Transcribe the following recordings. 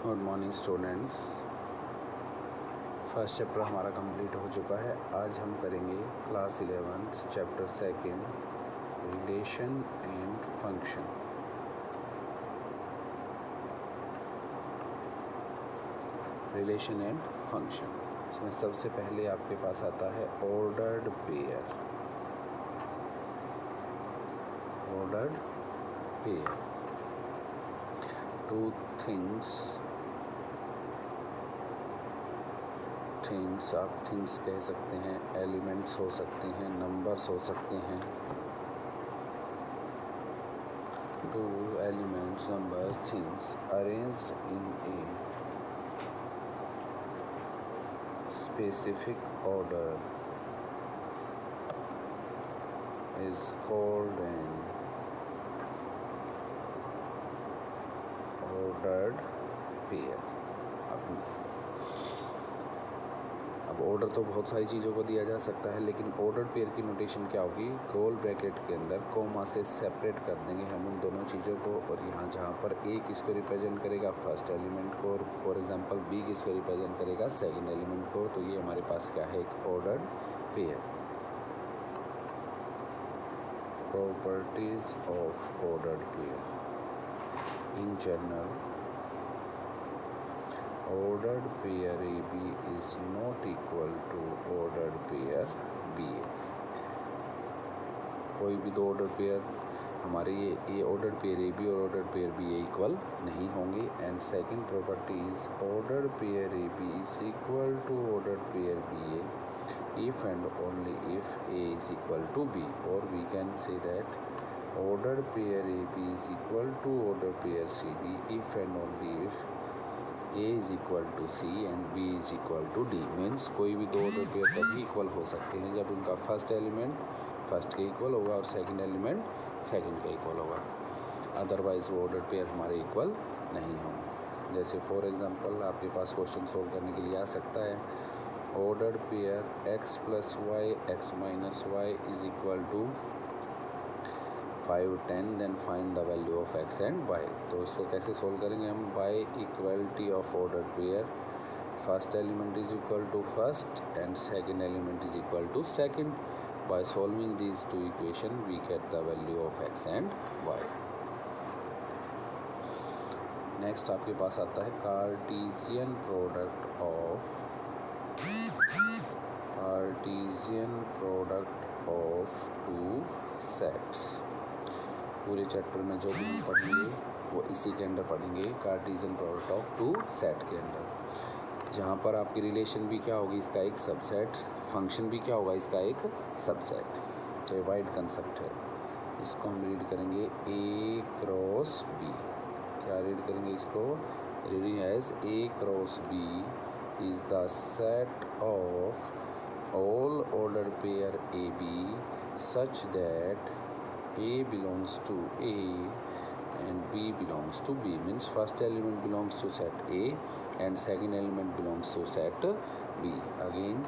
Good morning students. First chapter हमारा complete हो चुका है। आज हम करेंगे class 11 chapter second, relation and function. Relation and function इसमें सबसे पहले आपके पास आता है ordered pair. Ordered pair, two things आप थिंग्स कह सकते हैं, एलिमेंट्स हो सकते हैं, नंबर्स हो सकते हैं। Two elements, numbers, things arranged in a specific order is called an ordered pair. अब ऑर्डर तो बहुत सारी चीज़ों को दिया जा सकता है, लेकिन ऑर्डर्ड पेयर की नोटेशन क्या होगी? गोल ब्रैकेट के अंदर कोमा से सेपरेट कर देंगे हम उन दोनों चीज़ों को, और यहाँ जहाँ पर ए किसको रिप्रेजेंट करेगा? फर्स्ट एलिमेंट को, और फॉर एग्जांपल बी किसको रिप्रेजेंट करेगा? सेकंड एलिमेंट को। तो ये हमारे पास क्या है? एक ordered pair. Properties of ordered pair. In general, ordered pair AB is not equal to ordered pair BA। कोई भी दो ऑर्डर पेयर हमारे ये ऑर्डर पेयर AB और ऑर्डर पेयर BA इक्वल नहीं होंगे। And second property is order pair AB is equal to ordered pair BA if and only if A is equal to B, or we can say that ordered pair AB is equal to ordered pair CD if and only if A is equal to C and B is equal to D। Means कोई भी दो order pair तभी equal हो सकते हैं जब उनका first element first के इक्वल होगा और सेकंड एलिमेंट सेकंड के इक्वल होगा। अदरवाइज वो ऑर्डर पेयर हमारे इक्वल नहीं होंगे। जैसे फॉर एग्जांपल आपके पास क्वेश्चन सोल्व करने के लिए आ सकता है, ordered pair x + y x - y is equal to 5 10, then find the value of x and y। तो इसको कैसे सोल्व करेंगे हम? By equality of ordered pair, first element is equal to first and second element is equal to second. By solving these two equation we get the value of x and y। Next आपके पास आता है Cartesian product of two sets. पूरे chapter में जो भी हम पढ़ेंगे वो इसी के अंदर पढ़ेंगे, Cartesian product of two set के अंदर, जहाँ पर आपकी रिलेशन भी क्या होगी? इसका एक सबसेट, फंक्शन भी क्या होगा? इसका एक सबसेट। तो वाइड कंसेप्ट है। इसको हम रीड करेंगे A क्रॉस B। क्या रीड करेंगे इसको? Reading as A cross B is the set of all order pair AB such that A belongs to A and B belongs to B। means first element belongs to set A and second element belongs to set B। again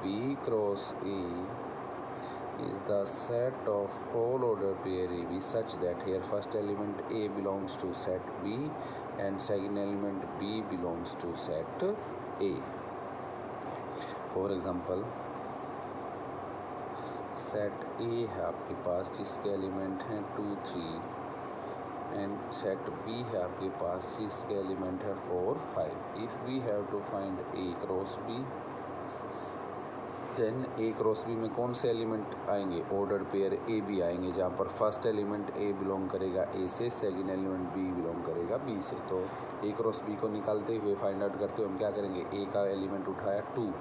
B cross A is the set of all order pair AB such that here first element A belongs to set B and second element B belongs to set A। for example, set A है आपके पास जिसके element हैं 2 3 and set B है आपके पास जिसके element है 4 5। If we have to find A cross B, then A cross B में कौन से एलिमेंट आएंगे? ऑर्डर पेयर ए बी आएंगे, जहाँ पर फर्स्ट एलिमेंट ए बिलोंग करेगा ए से, सेकंड एलिमेंट बी बिलोंग करेगा बी से। तो ए क्रॉस बी को निकालते हुए फाइंड आउट करते हुए हम क्या करेंगे? ए का एलिमेंट उठाया 2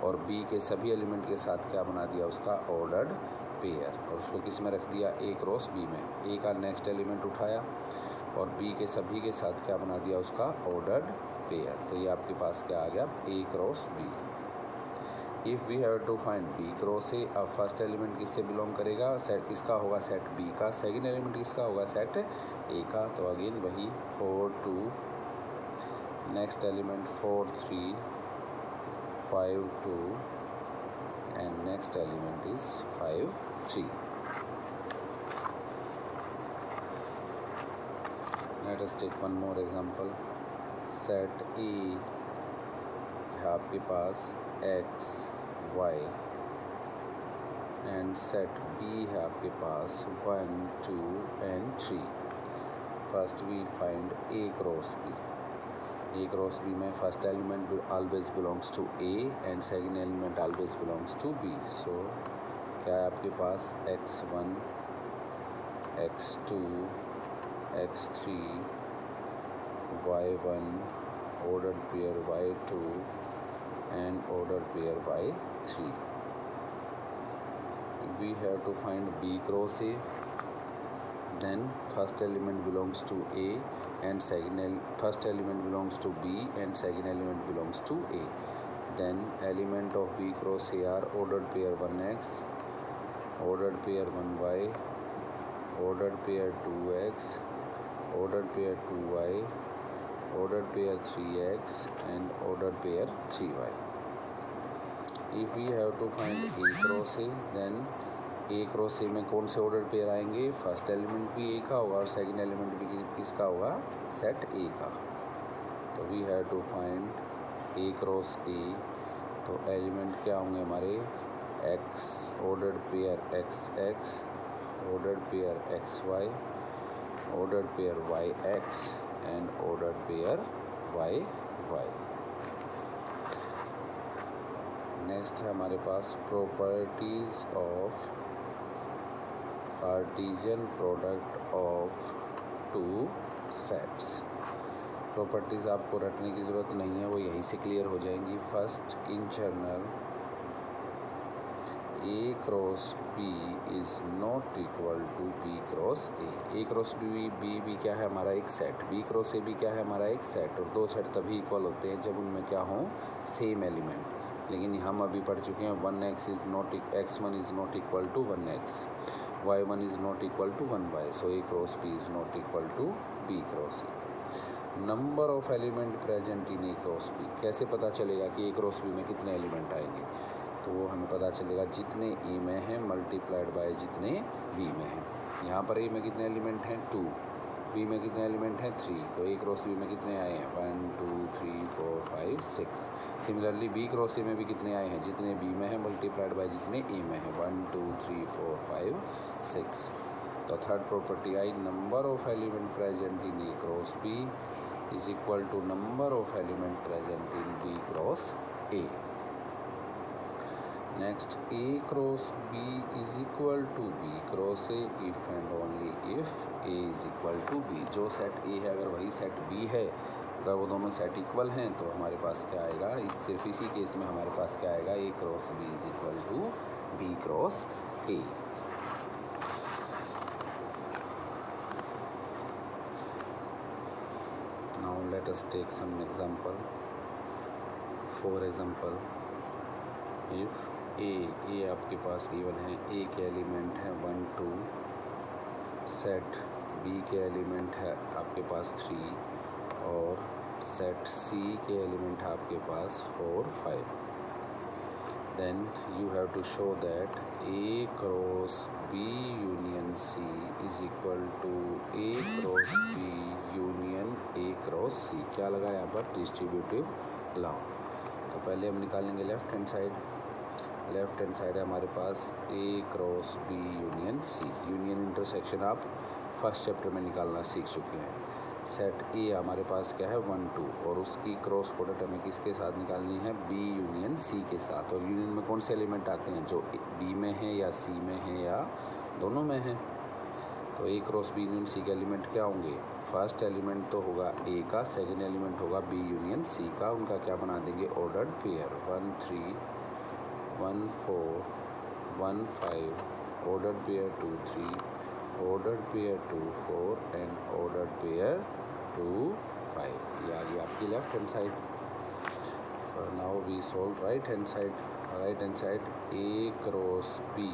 और बी के सभी एलिमेंट के साथ क्या बना दिया? उसका ऑर्डर्ड पेयर, और उसको किस में रख दिया? ए क्रॉस बी में। ए का नेक्स्ट एलिमेंट उठाया और बी के सभी के साथ क्या बना दिया? उसका ऑर्डर्ड पेयर। तो ये आपके पास क्या आ गया? A cross B. If we have to find B cross A, अब फर्स्ट एलिमेंट किससे बिलोंग करेगा? सेट किसका होगा? सेट बी का। सेकंड एलिमेंट किसका होगा? सेट ए का। तो अगेन वही 4 2, next element 4 3 5 2 and next element is 5 3। Let us take one more example. Set A है आपके पास x y and set B है आपके पास 1 2 and 3. First we find A cross B. A cross B में first element always belongs to A and second element always belongs to B. So क्या है आपके पास x1 x2 x3 y1 ordered pair y2 and ordered pair y3. We have to find B cross A. Then first element belongs to A and first element belongs to B and second element belongs to A. Then element of B cross A are ordered pair 1x, ordered pair 1y, ordered pair 2x, ordered pair 2y, ordered pair 3x and ordered pair 3y. If we have to find A cross A, then A cross ए में कौन से order pair आएंगे? First element भी ए का होगा और second element भी किसका होगा? सेट ए का. तो we have to find A cross A. तो एलिमेंट क्या होंगे हमारे? X ordered pair x x, ordered pair x y, ordered pair y x and ordered pair y y. Next है हमारे पास properties of Cartesian product of two sets. Properties आपको रटने की ज़रूरत नहीं है, वो यहीं से क्लियर हो जाएंगी. First in general A cross B is not equal to B cross A. A cross B क्या है? हमारा एक सेट. बी क्रॉस ए भी क्या है? हमारा एक सेट. और दो सेट तभी इक्वल होते हैं जब उनमें क्या हों? Same element. लेकिन हम अभी पढ़ चुके हैं x1 is not equal to 1x, y1 is not equal to 1y. So A cross B is not equal to B cross A. Number of element present in A cross B. कैसे पता चलेगा कि ए cross B में कितने element आएंगे? तो वो हमें पता चलेगा जितने ए में हैं मल्टीप्लाइड बाय जितने बी में हैं. यहाँ पर ए में कितने एलिमेंट हैं? 2. बी में कितने एलिमेंट हैं? 3. तो ए क्रॉस बी में कितने आए हैं? 1 2 3 4 5 6. सिमिलरली बी क्रॉस ए में भी कितने आए हैं? जितने बी में हैं मल्टीप्लाइड बाय जितने ए में हैं. 1 2 3 4 5 6. तो third property I number of element present in A cross B is equal to number of element present in B cross A. Next A cross B is equal to B cross A if and only if A is equal to B. जो set A है अगर वही set B है, अगर वो दोनों set equal हैं तो हमारे पास क्या आएगा? सिर्फ इसी केस में हमारे पास क्या आएगा? A cross B is equal to B cross A. Now let us take some example. For example if A आपके पास गिवन है. ए के एलिमेंट है 1 2, सेट बी के एलिमेंट है आपके पास 3 और सेट सी के एलिमेंट है आपके पास 4 5. Then you have to show that A cross B union C is equal to A cross B union A cross C. क्या लगा यहाँ पर? Distributive law. तो पहले हम निकालेंगे left hand side. Left hand side है हमारे पास A cross B union C. Union intersection आप फर्स्ट चैप्टर में निकालना सीख चुके हैं. सेट ए हमारे पास क्या है? 1 2 और उसकी क्रॉस प्रोडक्ट हमें किसके साथ निकालनी है? बी यूनियन सी के साथ. और यूनियन में कौन से एलिमेंट आते हैं? जो बी में है या सी में है या दोनों में है. तो ए क्रॉस बी यूनियन सी के एलिमेंट क्या होंगे? फर्स्ट एलिमेंट तो होगा ए का, सेकेंड एलिमेंट होगा बी यूनियन सी का. उनका क्या बना देंगे? Ordered pair. 1 3 1 4 1 5, ordered pair 2 3, ordered pair 2 4 and ordered pair 2 5. ये आ गई आपकी left hand side. Now we solve right hand side. Right hand side A cross B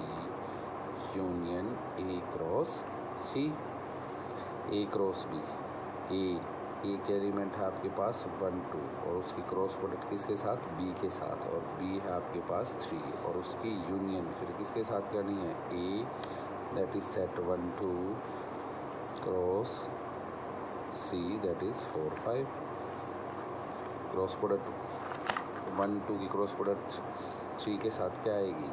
union A cross C. A cross B. A के element है आपके पास 1 2 और उसकी क्रॉस प्रोडक्ट किसके साथ? बी के साथ. और बी है आपके पास 3 और उसकी यूनियन फिर किसके साथ करनी है? A that is set 1 2 cross C that is 4 5. Cross product 1 2 की क्रॉस प्रोडक्ट 3 के साथ क्या आएगी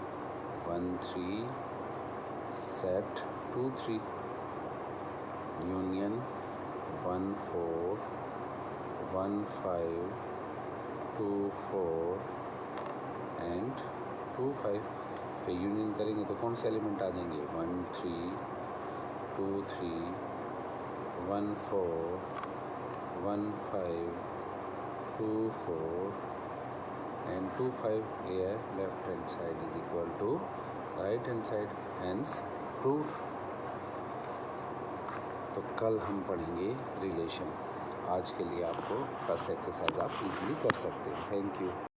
1 3 सेट 2 3 यूनियन 1 4 1 5 2 4 एंड 2 5। फिर यूनियन करेंगे तो कौन से एलिमेंट आ जाएंगे 1 3 2 3 1 4 1 5 2 4 and 2 5 here left hand side is equal to right hand side, hence proved। तो कल हम पढ़ेंगे रिलेशन। आज के लिए आपको फर्स्ट एक्सरसाइज आप इजीली कर सकते हैं। Thank you.